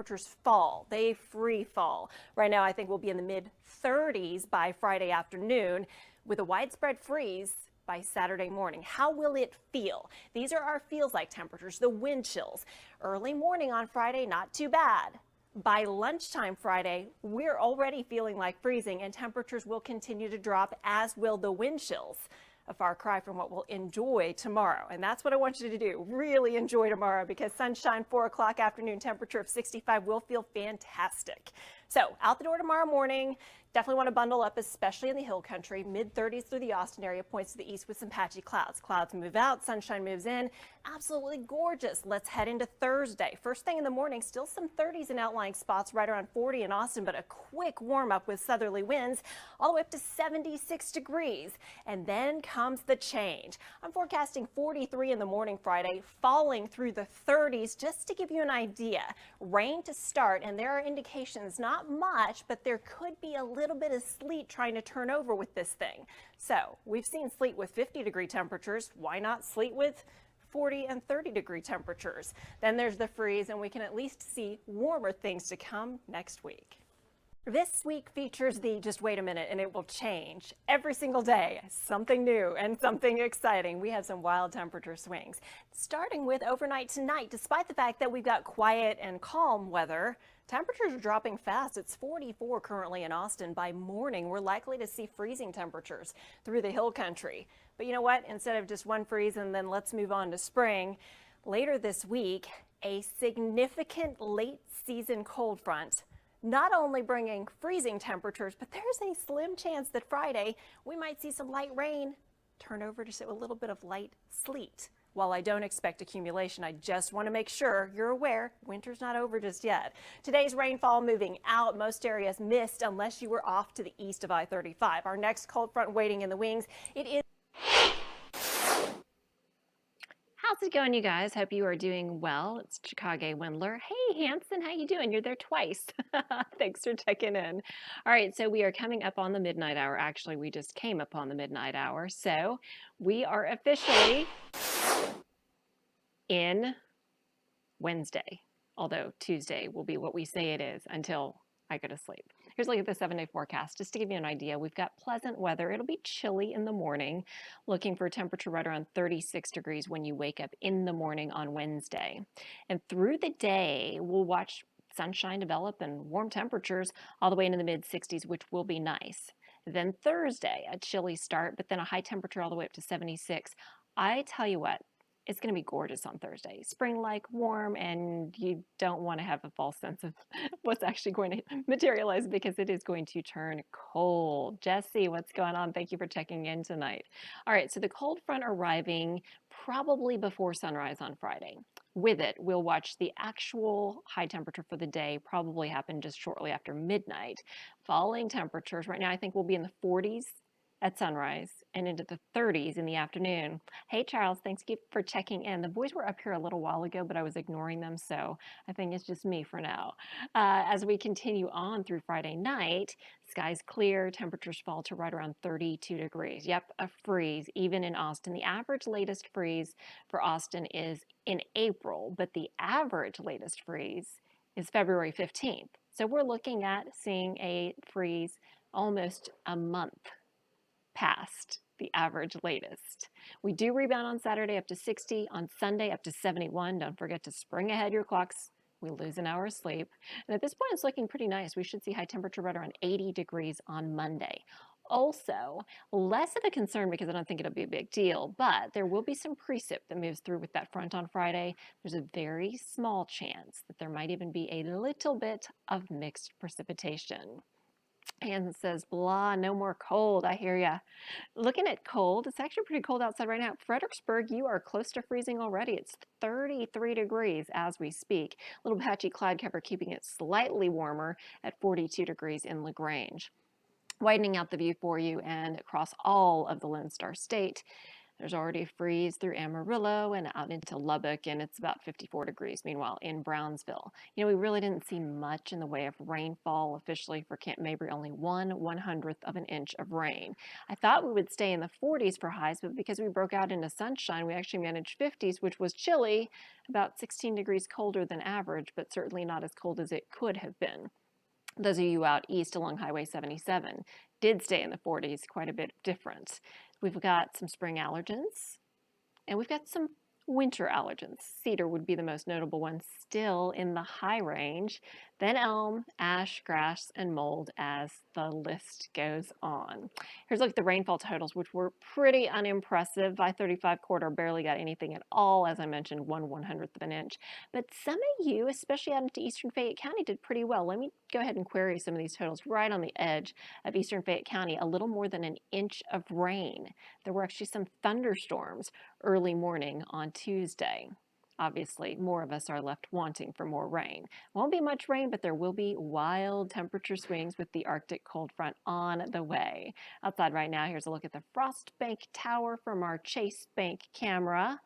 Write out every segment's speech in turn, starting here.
temperatures fall. They free fall. Right now, I think we'll be in the mid-30s by Friday afternoon with a widespread freeze by Saturday morning. How will it feel? These are our feels like temperatures, the wind chills. Early morning on Friday, not too bad. By lunchtime Friday, we're already feeling like freezing, and temperatures will continue to drop, as will the wind chills. A far cry from what we'll enjoy tomorrow. And that's what I want you to do. Really enjoy tomorrow, because sunshine, 4 o'clock afternoon, temperature of 65 will feel fantastic. So out the door tomorrow morning, definitely want to bundle up, especially in the hill country. Mid-30s through the Austin area, points to the east with some patchy clouds. Clouds move out, sunshine moves in. Absolutely gorgeous. Let's head into Thursday. First thing in the morning, still some 30s in outlying spots, right around 40 in Austin, but a quick warm up with southerly winds all the way up to 76 degrees. And then comes the change. I'm forecasting 43 in the morning Friday, falling through the 30s, just to give you an idea. Rain to start, and there are indications, not much, but there could be a little bit of sleet trying to turn over with this thing. So we've seen sleet with 50-degree temperatures. Why not sleet with 40 and 30-degree temperatures? Then there's the freeze, and we can at least see warmer things to come next week. This week features the just wait a minute and it will change. Every single day, something new and something exciting. We have some wild temperature swings. Starting with overnight tonight, despite the fact that we've got quiet and calm weather, temperatures are dropping fast. It's 44 currently in Austin. By morning, we're likely to see freezing temperatures through the hill country. But you know what? Instead of just one freeze and then let's move on to spring, later this week, a significant late season cold front, not only bringing freezing temperatures, but there's a slim chance that Friday we might see some light rain turn over to a little bit of light sleet. While I don't expect accumulation, I just want to make sure you're aware winter's not over just yet. Today's rainfall moving out. Most areas missed unless you were off to the east of I-35. Our next cold front waiting in the wings. It is. How's it going, you guys? Hope you are doing well. It's Chicago Windler. Hey, Hanson, how you doing? You're there twice. Thanks for checking in. All right, so we are coming up on the midnight hour. Actually, we just came up on the midnight hour. So we are officially in Wednesday, although Tuesday will be what we say it is until I go to sleep. Here's a look at the 7-day forecast. Just to give you an idea, we've got pleasant weather. It'll be chilly in the morning, looking for a temperature right around 36 degrees when you wake up in the morning on Wednesday. And through the day, we'll watch sunshine develop and warm temperatures all the way into the mid-60s, which will be nice. Then Thursday, a chilly start, but then a high temperature all the way up to 76. I tell you what, it's going to be gorgeous on Thursday. Spring-like, warm, and you don't want to have a false sense of what's actually going to materialize, because it is going to turn cold. Jesse, what's going on? Thank you for checking in tonight. All right, so the cold front arriving probably before sunrise on Friday. With it, we'll watch the actual high temperature for the day probably happen just shortly after midnight. Falling temperatures right now, I think we'll be in the 40s at sunrise and into the 30s in the afternoon. Hey, Charles, thanks for checking in. The boys were up here a little while ago, but I was ignoring them, so I think it's just me for now. As we continue on through Friday night, skies clear, temperatures fall to right around 32 degrees. Yep, a freeze, even in Austin. The average latest freeze for Austin is in April, but the average latest freeze is February 15th. So we're looking at seeing a freeze almost a month past the average latest. We do rebound on Saturday up to 60, on Sunday up to 71. Don't forget to spring ahead your clocks. We lose an hour of sleep. And at this point, it's looking pretty nice. We should see high temperature right around 80 degrees on Monday. Also, less of a concern because I don't think it'll be a big deal, but there will be some precip that moves through with that front on Friday. There's a very small chance that there might even be a little bit of mixed precipitation. And says, blah, no more cold. I hear ya. Looking at cold, it's actually pretty cold outside right now. Fredericksburg, you are close to freezing already. It's 33 degrees as we speak. A little patchy cloud cover keeping it slightly warmer at 42 degrees in LaGrange. Widening out the view for you and across all of the Lone Star State. There's already a freeze through Amarillo and out into Lubbock, and it's about 54 degrees. Meanwhile, in Brownsville, we really didn't see much in the way of rainfall officially for Camp Mabry, only 1/100th of an inch of rain. I thought we would stay in the 40s for highs, but because we broke out into sunshine, we actually managed 50s, which was chilly, about 16 degrees colder than average, but certainly not as cold as it could have been. Those of you out east along Highway 77 did stay in the 40s, quite a bit different. We've got some spring allergens, and we've got some winter allergens. Cedar would be the most notable one, still in the high range. Then elm, ash, grass, and mold as the list goes on. Here's a look at the rainfall totals, which were pretty unimpressive. I-35 corridor barely got anything at all, as I mentioned, 1/100th of an inch. But some of you, especially out into eastern Fayette County, did pretty well. Let me go ahead and query some of these totals. Right on the edge of eastern Fayette County, a little more than an inch of rain. There were actually some thunderstorms early morning on Tuesday. Obviously, more of us are left wanting for more rain. Won't be much rain, but there will be wild temperature swings with the Arctic cold front on the way. Outside right now, here's a look at the Frost Bank Tower from our Chase Bank camera.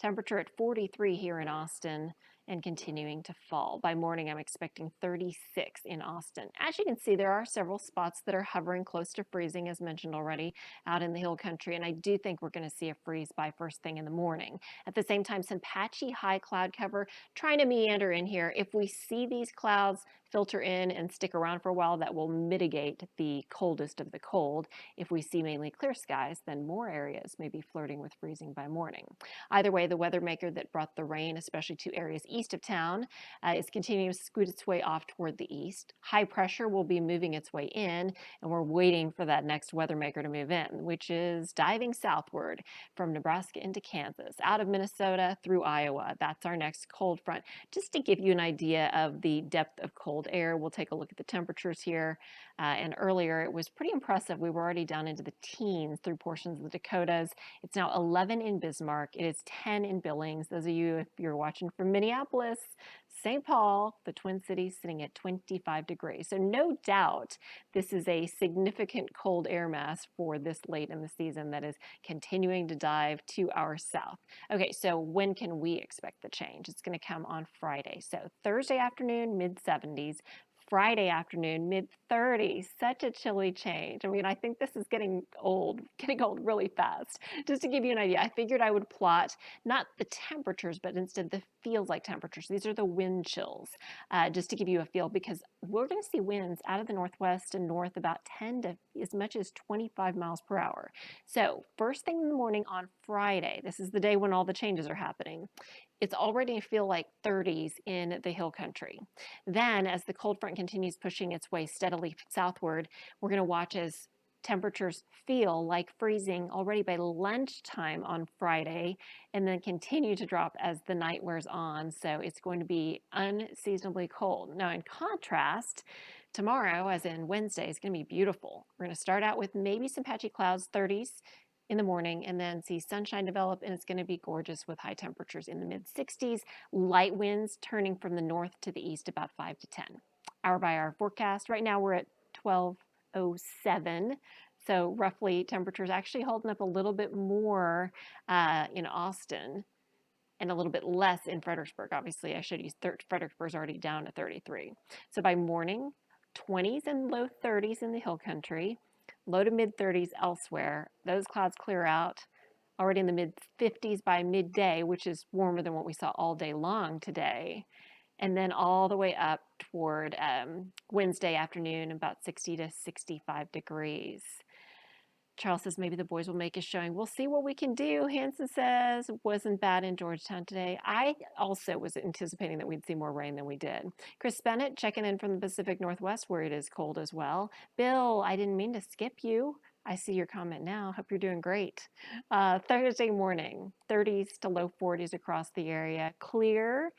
Temperature at 43 here in Austin and continuing to fall. By morning, I'm expecting 36 in Austin. As you can see, there are several spots that are hovering close to freezing, as mentioned already, out in the hill country, and I do think we're going to see a freeze by first thing in the morning. At the same time, some patchy high cloud cover trying to meander in here. If we see these clouds filter in and stick around for a while, that will mitigate the coldest of the cold. If we see mainly clear skies, then more areas may be flirting with freezing by morning. Either way, the weather maker that brought the rain, especially to areas east of town, is continuing to scoot its way off toward the east. High pressure will be moving its way in, and we're waiting for that next weather maker to move in, which is diving southward from Nebraska into Kansas, out of Minnesota through Iowa. That's our next cold front. Just to give you an idea of the depth of cold air, we'll take a look at the temperatures here. And earlier, it was pretty impressive. We were already down into the teens through portions of the Dakotas. It's now 11 in Bismarck. It is 10 in Billings. Those of you, if you're watching from Minneapolis, St. Paul, the Twin Cities, sitting at 25 degrees. So no doubt this is a significant cold air mass for this late in the season that is continuing to dive to our south. Okay, so when can we expect the change? It's going to come on Friday. So Thursday afternoon, mid-70s. Friday afternoon, mid-30s. Such a chilly change. I mean, I think this is getting old really fast. Just to give you an idea, I figured I would plot not the temperatures, but instead the feels like temperatures. These are the wind chills, just to give you a feel, because we're going to see winds out of the northwest and north about 10 to as much as 25 miles per hour. So first thing in the morning on Friday, this is the day when all the changes are happening. It's already going to feel like 30s in the hill country. Then, as the cold front continues pushing its way steadily southward, we're going to watch as temperatures feel like freezing already by lunchtime on Friday, and then continue to drop as the night wears on. So it's going to be unseasonably cold. Now, in contrast, tomorrow, as in Wednesday, is going to be beautiful. We're going to start out with maybe some patchy clouds, 30s in the morning, and then see sunshine develop, and it's going to be gorgeous with high temperatures in the mid-60s, light winds turning from the north to the east about 5 to 10. Hour by hour forecast. Right now we're at 12:07, so roughly temperatures actually holding up a little bit more in Austin and a little bit less in Fredericksburg. Obviously, I showed you Fredericksburg's already down to 33. So by morning, 20s and low 30s in the hill country, low to mid 30s elsewhere. Those clouds clear out already in the mid 50s by midday, which is warmer than what we saw all day long today. And then all the way up toward Wednesday afternoon, about 60 to 65 degrees. Charles says maybe the boys will make a showing. We'll see what we can do. Hanson says wasn't bad in Georgetown today. I also was anticipating that we'd see more rain than we did. Chris Bennett checking in from the Pacific Northwest where it is cold as well. Bill, I didn't mean to skip you. I see your comment now. Hope you're doing great. Thursday morning, 30s to low 40s across the area. Clear,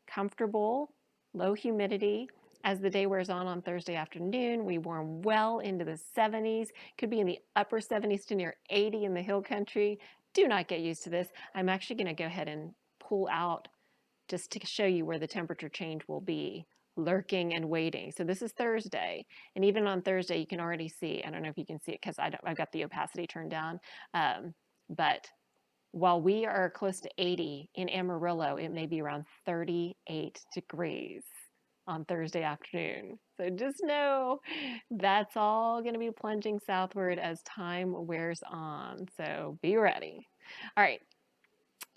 comfortable, low humidity. As the day wears on Thursday afternoon, we warm well into the 70s, could be in the upper 70s to near 80 in the hill country. Do not get used to this. I'm actually going to go ahead and pull out just to show you where the temperature change will be lurking and waiting. So this is Thursday, and even on Thursday you can already see, I don't know if you can see it because I've got the opacity turned down, but While we are close to 80 in Amarillo, it may be around 38 degrees on Thursday afternoon. So just know that's all going to be plunging southward as time wears on. So be ready. All right.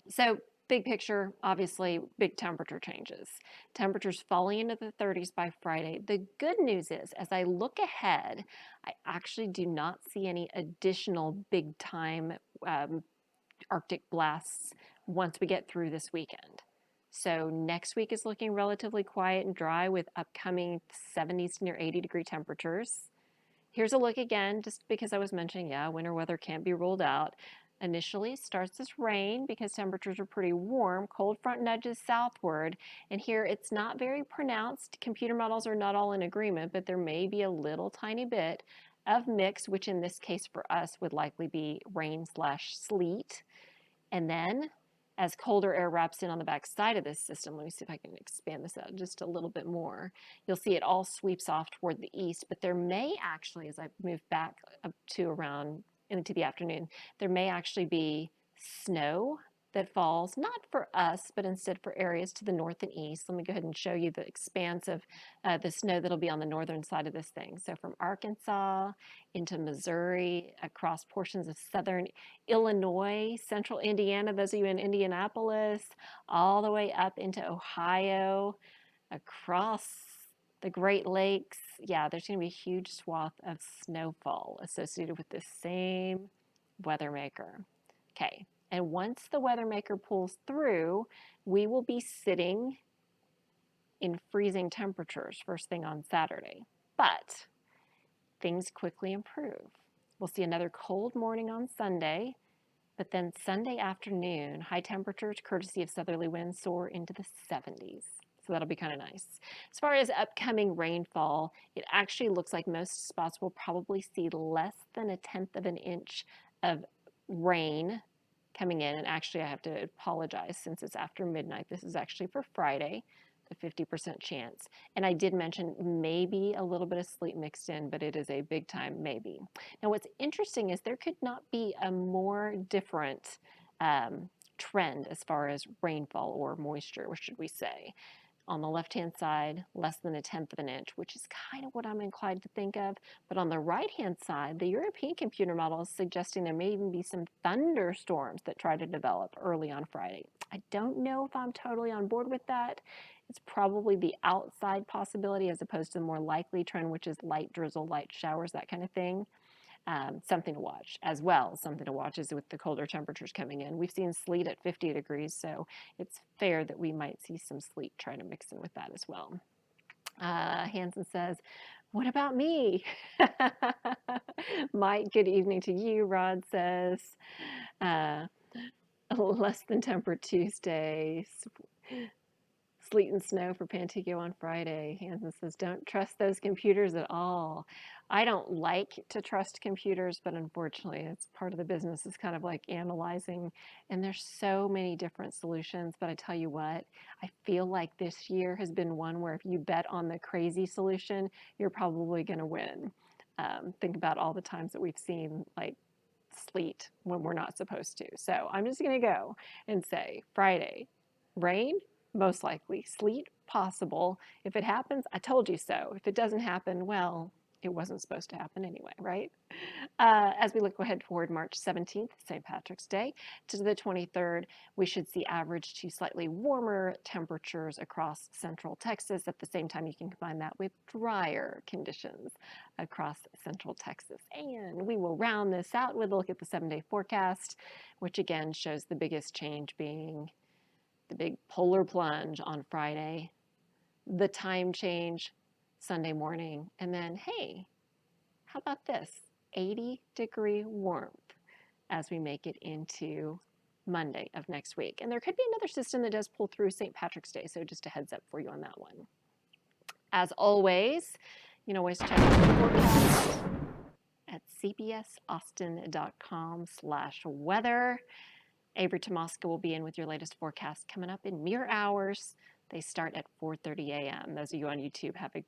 So big picture, obviously, big temperature changes. Temperatures falling into the 30s by Friday. The good news is, as I look ahead, I actually do not see any additional big time Arctic blasts once we get through this weekend. So next week is looking relatively quiet and dry with upcoming 70s to near 80-degree temperatures. Here's a look again, just because I was mentioning, yeah, winter weather can't be ruled out. Initially starts as rain because temperatures are pretty warm. Cold front nudges southward, and here it's not very pronounced. Computer models are not all in agreement, but there may be a little tiny bit of mix, which in this case for us would likely be rain/sleet. And then as colder air wraps in on the back side of this system, let me see if I can expand this out just a little bit more. You'll see it all sweeps off toward the east, but there may actually, as I move back up to around into the afternoon, there may actually be snow that falls, not for us, but instead for areas to the north and east. Let me go ahead and show you the expanse of the snow that'll be on the northern side of this thing. So from Arkansas into Missouri, across portions of southern Illinois, central Indiana, those of you in Indianapolis, all the way up into Ohio, across the Great Lakes. Yeah, there's going to be a huge swath of snowfall associated with this same weather maker. Okay, and once the weather maker pulls through, we will be sitting in freezing temperatures first thing on Saturday. But things quickly improve. We'll see another cold morning on Sunday, but then Sunday afternoon, high temperatures, courtesy of southerly winds, soar into the 70s. So that'll be kind of nice. As far as upcoming rainfall, it actually looks like most spots will probably see less than 1/10 of an inch of rain coming in. And actually, I have to apologize since it's after midnight. This is actually for Friday, the 50% chance. And I did mention maybe a little bit of sleet mixed in, but it is a big time maybe. Now, what's interesting is there could not be a more different trend as far as rainfall or moisture, or should we say. On the left-hand side, less than 1/10 of an inch, which is kind of what I'm inclined to think of. But on the right-hand side, the European computer model is suggesting there may even be some thunderstorms that try to develop early on Friday. I don't know if I'm totally on board with that. It's probably the outside possibility as opposed to the more likely trend, which is light drizzle, light showers, that kind of thing. Something to watch as well. Something to watch is with the colder temperatures coming in. We've seen sleet at 50 degrees, so it's fair that we might see some sleet trying to mix in with that as well. Hansen says, what about me? Mike, good evening to you. Rod says, less than temperate Tuesday. Sleet and snow for Pantego on Friday. Hansen says, don't trust those computers at all. I don't like to trust computers, but unfortunately, it's part of the business. It's kind of like analyzing, and there's so many different solutions. But I tell you what, I feel like this year has been one where if you bet on the crazy solution, you're probably going to win. Think about all the times that we've seen like sleet when we're not supposed to. So I'm just going to go and say Friday, rain, most likely. Sleet, possible. If it happens, I told you so. If it doesn't happen, well, it wasn't supposed to happen anyway, right? As we look ahead toward March 17th, St. Patrick's Day, to the 23rd, we should see average to slightly warmer temperatures across central Texas. At the same time, you can combine that with drier conditions across central Texas. And we will round this out with a look at the 7-day forecast, which again shows the biggest change being the big polar plunge on Friday, the time change Sunday morning, and then, hey, how about this? 80-degree warmth as we make it into Monday of next week. And there could be another system that does pull through St. Patrick's Day, so just a heads up for you on that one. As always, you can always check out the forecast at cbsaustin.com/weather. Avery Tomaska will be in with your latest forecast coming up in mere hours. They start at 4:30 a.m. Those of you on YouTube have a